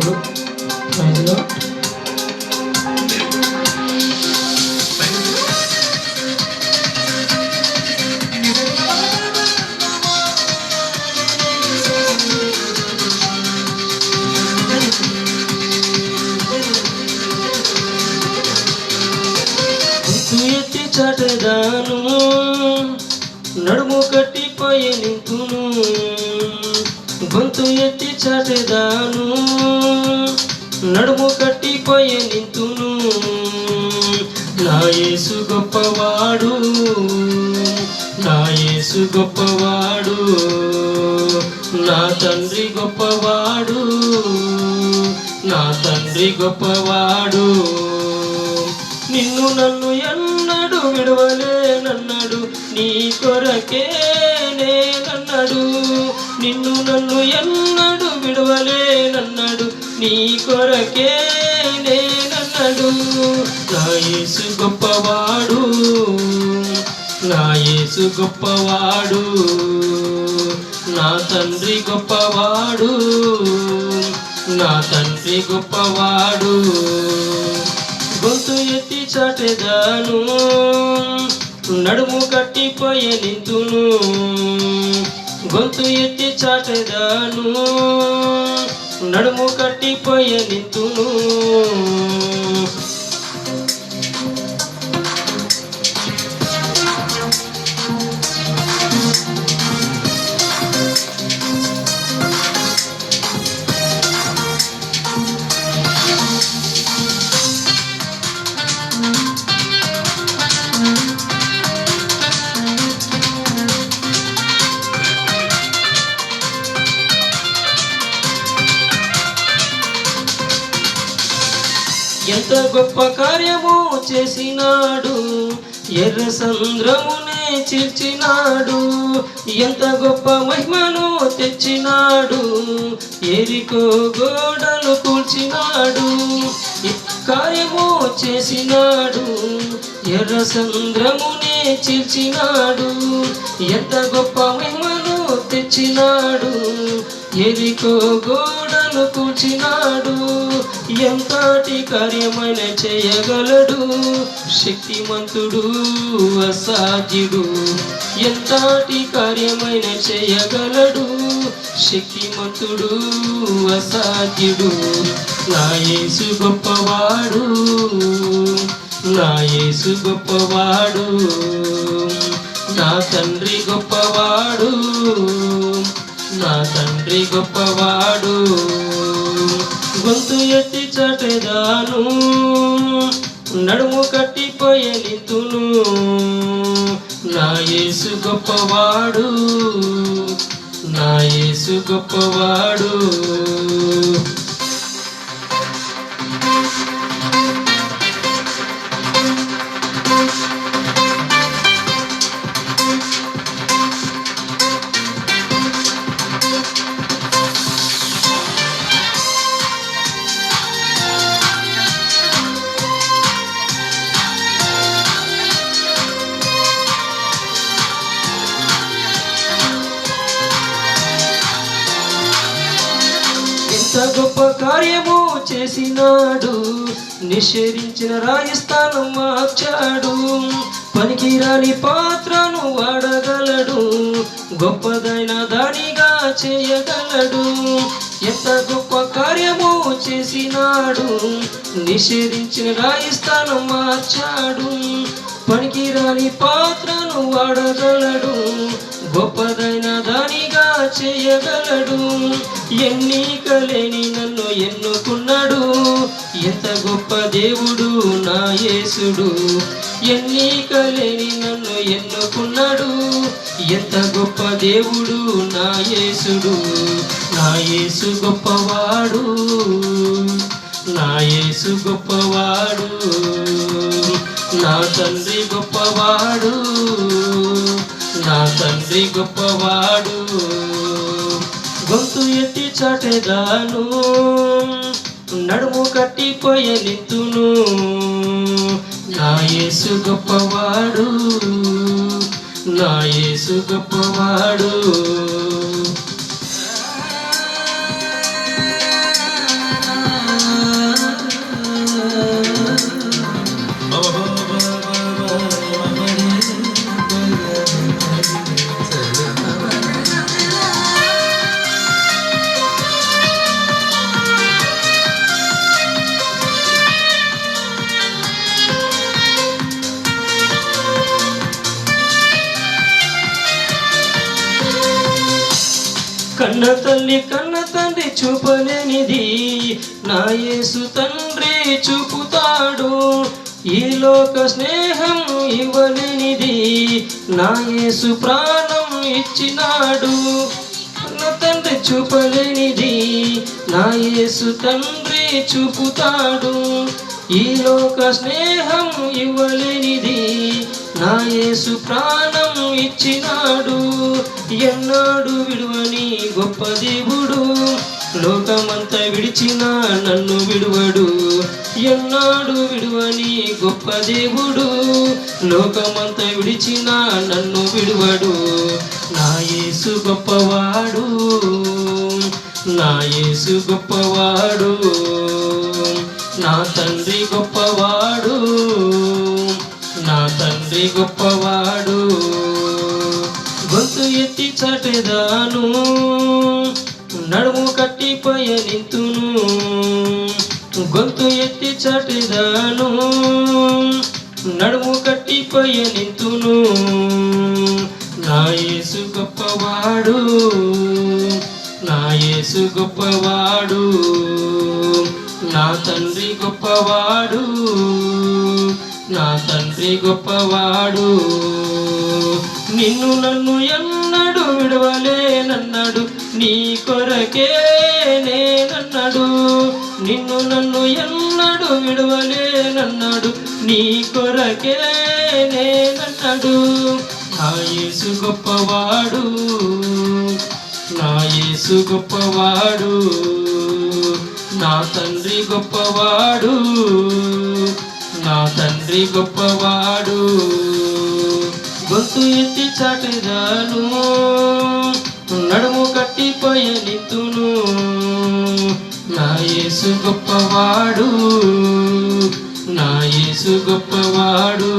దేవుడు. ప్రైజ్లో ఎత్తి చాటదాను, నడుము కట్టిపోయే నింతును. గొంతు ఎత్తి చాటదాను, నడుము కట్టిపోయే నింతును. నా యేసు గొప్పవాడు, నా యేసు గొప్పవాడు, నా తండ్రి గొప్పవాడు, నా తండ్రి గొప్పవాడు. నిన్ను నన్ను ఎన్నడు విడవలేనన్నాడు, నీ కొరకే నేనన్నాడు. నిన్ను నన్ను ఎన్నడు విడవలేనన్నాడు, నీ కొరకే నేనన్నాడు. నా యేసు గొప్పవాడు, నా యేసు గొప్పవాడు, నా తండ్రి గొప్పవాడు, నా తండ్రి గొప్పవాడు. గొంతు ఎత్తి చాటెదాను, నడుము కట్టిపోయే నింతును. గొంతు ఎత్తి చాటెదాను, నడుము కట్టిపోయే నింతును. ఎంత గొప్ప కార్యము చేసినాడు, ఎర్ర సంద్రమునే చీల్చినాడు. ఎంత గొప్ప మహిమను తెచ్చినాడు, ఎరికో గోడలు కూల్చినాడు. కార్యము చేసినాడు, ఎర్ర సంద్రమునే చీల్చినాడు. ఎంత గొప్ప మహిమను తెచ్చినాడు, ఎరికో గోడలు కూల్చినాడు. ఎంతటి కార్యమైన చేయగలడు, శక్తిమంతుడు అసాధ్యుడు. ఎంతటి కార్యమైన చేయగలడు, శక్తిమంతుడు అసాధ్యుడు. నా యేసు గొప్పవాడు, నా యేసు గొప్పవాడు, నా తండ్రి గొప్పవాడు, నా తండ్రి గొప్పవాడు. గొంతు ఎత్తి చాటెదాను, నడుము కట్టిపోయే నింతును. నా యేసు గొప్పవాడు, నా యేసు గొప్పవాడు. గొప్ప కార్యము చేసినాడు, నిషేధించిన రాజస్థానం మార్చాడు. పనికిరాని పాత్రను వాడగలడు, గొప్పదైన దానిగా చేయగలడు. ఎంత గొప్ప కార్యము చేసినాడు, నిషేధించిన రాజస్థానం మార్చాడు. పనికిరాని పాత్రను వాడగలడు, గొప్పదైన దానిగా చేయగలడు. ఎన్నికలేని నన్ను ఎన్నుకున్నాడు, ఎంత గొప్ప దేవుడు నా యేసుడు. ఎన్నికలేని నన్ను ఎన్నుకున్నాడు, ఎంత గొప్ప దేవుడు నా యేసుడు. నా యేసు గొప్పవాడు, నా యేసు గొప్పవాడు, నా తండ్రి గొప్పవాడు, నా తండ్రి గొప్పవాడు. గొంతు ఎత్తి చాటెదాను, నడుము కట్టిపోయే నింతును. నా యేసు గొప్పవాడు, నా యేసు గొప్పవాడు. కన్న తల్లి కన్న తండ్రి చూపలేనిది నా యేసు తండ్రి చూపుతాడు. ఈ లోక స్నేహం ఇవ్వలేనిది నా యేసు ప్రాణం ఇచ్చినాడు. కన్న తండ్రి చూపలేనిది నా యేసు తండ్రి చూపుతాడు. ఈ లోక స్నేహం ఇవ్వలేనిది నా యేసు ప్రాణం ఇచ్చినాడు. ఎన్నాడు విడువని గొప్ప దేవుడు, లోకమంతా విడిచిన నన్ను విడువడు. ఎన్నాడు విడువని గొప్ప దేవుడు, లోకమంతా విడిచిన నన్ను విడువడు. నా యేసు గొప్పవాడు, నా యేసు గొప్పవాడు, నా తండ్రి గొప్పవాడు, నా తండ్రి గొప్పవాడు. గొంతు ఎత్తి చాటెదాను, నడుము కట్టి పయనింతును. గొంతు ఎత్తి చాటెదాను, నడుము కట్టి పయనింతును. నా యేసు గొప్పవాడు, నా యేసు గొప్పవాడు, నా తండ్రి గొప్పవాడు, నా తండ్రి గొప్పవాడు. నిన్ను నన్ను ఎన్నడు విడవలేనన్నాడు, నీ కొరకే నేనన్నాడు. నిన్ను నన్ను ఎన్నడు విడవలేనన్నాడు, నీ కొరకే నేనన్నాడు. నా యేసు గొప్పవాడు, నా యేసు గొప్పవాడు, నా తండ్రి గొప్పవాడు, నా తండ్రి గొప్పవాడు. గొంతు ఎత్తి చాటెదాను, నడుము కట్టి పయనింతును. నా యేసు గొప్పవాడు, నా యేసు గొప్పవాడు.